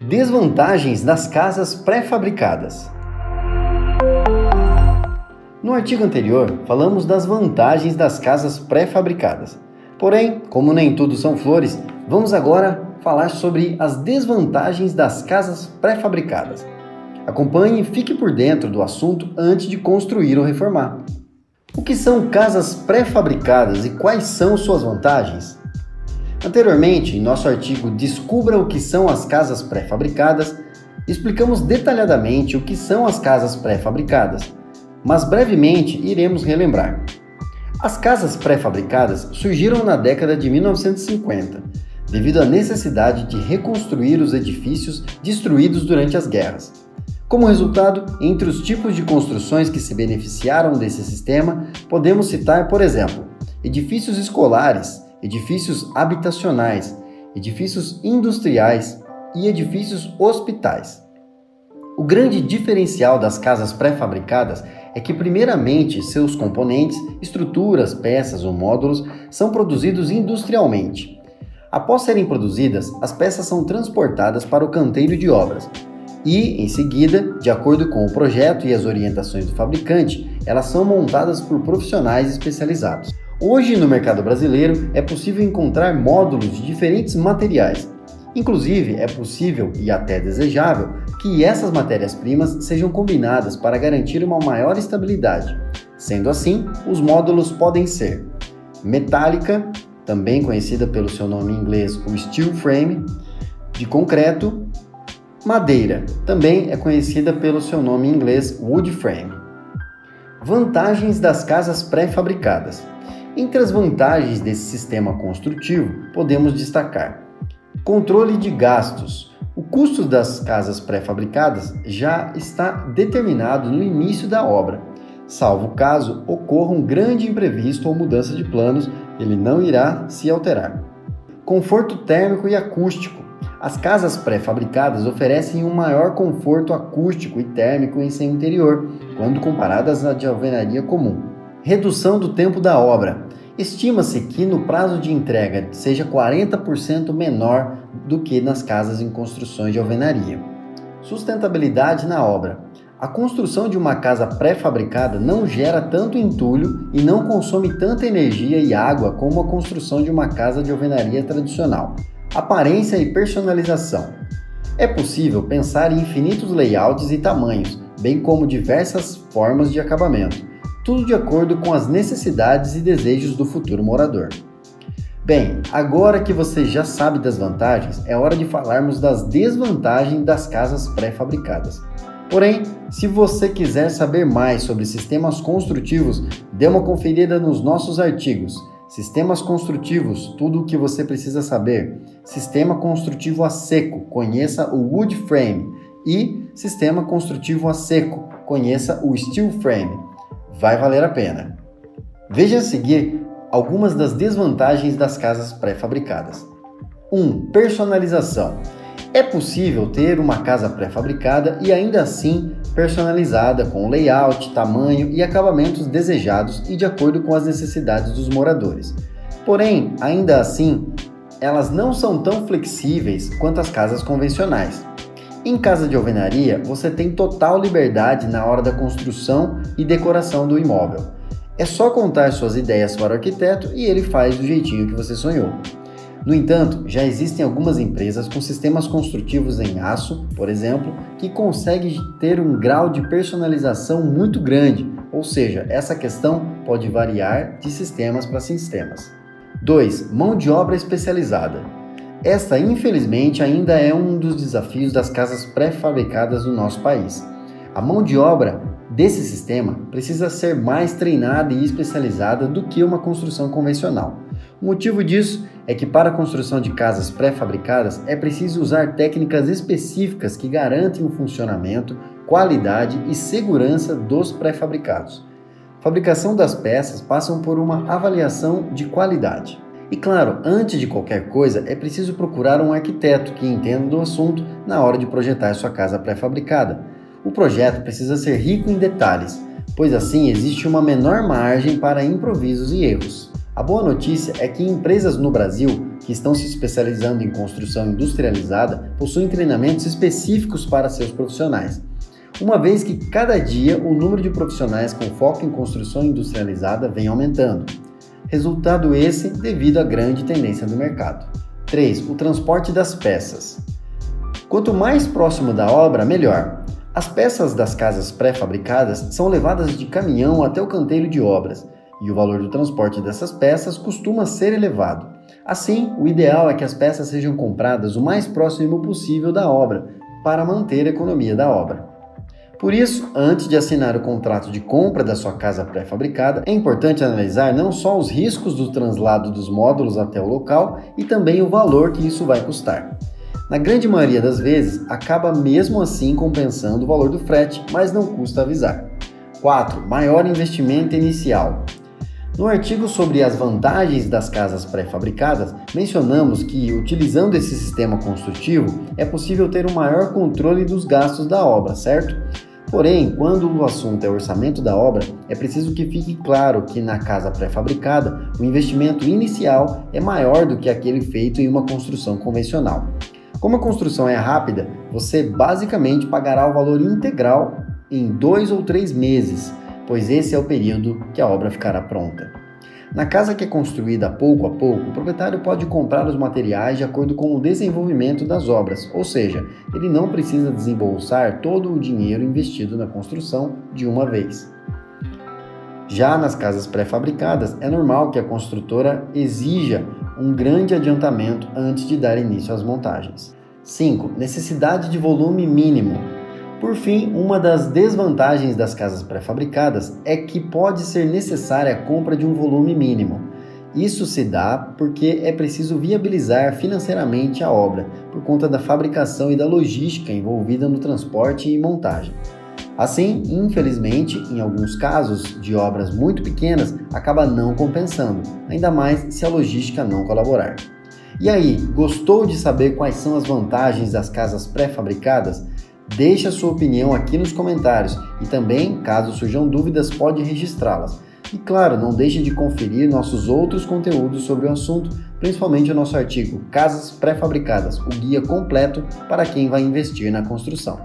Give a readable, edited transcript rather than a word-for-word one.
Desvantagens das casas pré-fabricadas. No artigo anterior, falamos das vantagens das casas pré-fabricadas. Porém, como nem tudo são flores, vamos agora falar sobre as desvantagens das casas pré-fabricadas. Acompanhe e fique por dentro do assunto antes de construir ou reformar. O que são casas pré-fabricadas e quais são suas vantagens? Anteriormente, em nosso artigo Descubra o que são as casas pré-fabricadas, explicamos detalhadamente o que são as casas pré-fabricadas, mas brevemente iremos relembrar. As casas pré-fabricadas surgiram na década de 1950, devido à necessidade de reconstruir os edifícios destruídos durante as guerras. Como resultado, entre os tipos de construções que se beneficiaram desse sistema, podemos citar, por exemplo, edifícios escolares, edifícios habitacionais, edifícios industriais e edifícios hospitais. O grande diferencial das casas pré-fabricadas é que, primeiramente, seus componentes, estruturas, peças ou módulos são produzidos industrialmente. Após serem produzidas, as peças são transportadas para o canteiro de obras e, em seguida, de acordo com o projeto e as orientações do fabricante, elas são montadas por profissionais especializados. Hoje, no mercado brasileiro, é possível encontrar módulos de diferentes materiais. Inclusive, é possível e até desejável que essas matérias-primas sejam combinadas para garantir uma maior estabilidade. Sendo assim, os módulos podem ser metálica, também conhecida pelo seu nome em inglês, o steel frame, de concreto, madeira, também é conhecida pelo seu nome em inglês, wood frame. Vantagens das casas pré-fabricadas. Entre as vantagens desse sistema construtivo, podemos destacar controle de gastos. O custo das casas pré-fabricadas já está determinado no início da obra. Salvo caso ocorra um grande imprevisto ou mudança de planos, ele não irá se alterar. Conforto térmico e acústico. As casas pré-fabricadas oferecem um maior conforto acústico e térmico em seu interior, quando comparadas à de alvenaria comum. Redução do tempo da obra. Estima-se que no prazo de entrega seja 40% menor do que nas casas em construções de alvenaria. Sustentabilidade na obra. A construção de uma casa pré-fabricada não gera tanto entulho e não consome tanta energia e água como a construção de uma casa de alvenaria tradicional. Aparência e personalização. É possível pensar em infinitos layouts e tamanhos, bem como diversas formas de acabamento. Tudo de acordo com as necessidades e desejos do futuro morador. Bem, agora que você já sabe das vantagens, é hora de falarmos das desvantagens das casas pré-fabricadas. Porém, se você quiser saber mais sobre sistemas construtivos, dê uma conferida nos nossos artigos. Sistemas construtivos, tudo o que você precisa saber. Sistema construtivo a seco, conheça o wood frame. E sistema construtivo a seco, conheça o steel frame. Vai valer a pena. Veja a seguir algumas das desvantagens das casas pré-fabricadas. 1. Personalização. É possível ter uma casa pré-fabricada e ainda assim personalizada com layout, tamanho e acabamentos desejados e de acordo com as necessidades dos moradores. Porém, ainda assim, elas não são tão flexíveis quanto as casas convencionais. Em casa de alvenaria, você tem total liberdade na hora da construção e decoração do imóvel. É só contar suas ideias para o arquiteto e ele faz do jeitinho que você sonhou. No entanto, já existem algumas empresas com sistemas construtivos em aço, por exemplo, que conseguem ter um grau de personalização muito grande, ou seja, essa questão pode variar de sistemas para sistemas. 2. Mão de obra especializada. Esta, infelizmente, ainda é um dos desafios das casas pré-fabricadas no nosso país. A mão de obra desse sistema precisa ser mais treinada e especializada do que uma construção convencional. O motivo disso é que para a construção de casas pré-fabricadas é preciso usar técnicas específicas que garantem o funcionamento, qualidade e segurança dos pré-fabricados. A fabricação das peças passam por uma avaliação de qualidade. E claro, antes de qualquer coisa, é preciso procurar um arquiteto que entenda do assunto na hora de projetar sua casa pré-fabricada. O projeto precisa ser rico em detalhes, pois assim existe uma menor margem para improvisos e erros. A boa notícia é que empresas no Brasil que que estão se especializando em construção industrializada possuem treinamentos específicos para seus profissionais, uma vez que cada dia o número de profissionais com foco em construção industrializada vem aumentando. Resultado esse devido à grande tendência do mercado. 3. O transporte das peças. Quanto mais próximo da obra, melhor. As peças das casas pré-fabricadas são levadas de caminhão até o canteiro de obras, e o valor do transporte dessas peças costuma ser elevado. Assim, o ideal é que as peças sejam compradas o mais próximo possível da obra, para manter a economia da obra. Por isso, antes de assinar o contrato de compra da sua casa pré-fabricada, é importante analisar não só os riscos do translado dos módulos até o local e também o valor que isso vai custar. Na grande maioria das vezes, acaba mesmo assim compensando o valor do frete, mas não custa avisar. 4. Maior investimento inicial. No artigo sobre as vantagens das casas pré-fabricadas, mencionamos que, utilizando esse sistema construtivo, é possível ter um maior controle dos gastos da obra, certo? Porém, quando o assunto é orçamento da obra, é preciso que fique claro que na casa pré-fabricada, o investimento inicial é maior do que aquele feito em uma construção convencional. Como a construção é rápida, você basicamente pagará o valor integral em 2 ou 3 meses, pois esse é o período que a obra ficará pronta. Na casa que é construída pouco a pouco, o proprietário pode comprar os materiais de acordo com o desenvolvimento das obras, ou seja, ele não precisa desembolsar todo o dinheiro investido na construção de uma vez. Já nas casas pré-fabricadas, é normal que a construtora exija um grande adiantamento antes de dar início às montagens. 5. Necessidade de volume mínimo. Por fim, uma das desvantagens das casas pré-fabricadas é que pode ser necessária a compra de um volume mínimo. Isso se dá porque é preciso viabilizar financeiramente a obra, por conta da fabricação e da logística envolvida no transporte e montagem. Assim, infelizmente, em alguns casos de obras muito pequenas, acaba não compensando, ainda mais se a logística não colaborar. E aí, gostou de saber quais são as vantagens das casas pré-fabricadas? Deixe a sua opinião aqui nos comentários e também, caso surjam dúvidas, pode registrá-las. E claro, não deixe de conferir nossos outros conteúdos sobre o assunto, principalmente o nosso artigo Casas Pré-Fabricadas, o guia completo para quem vai investir na construção.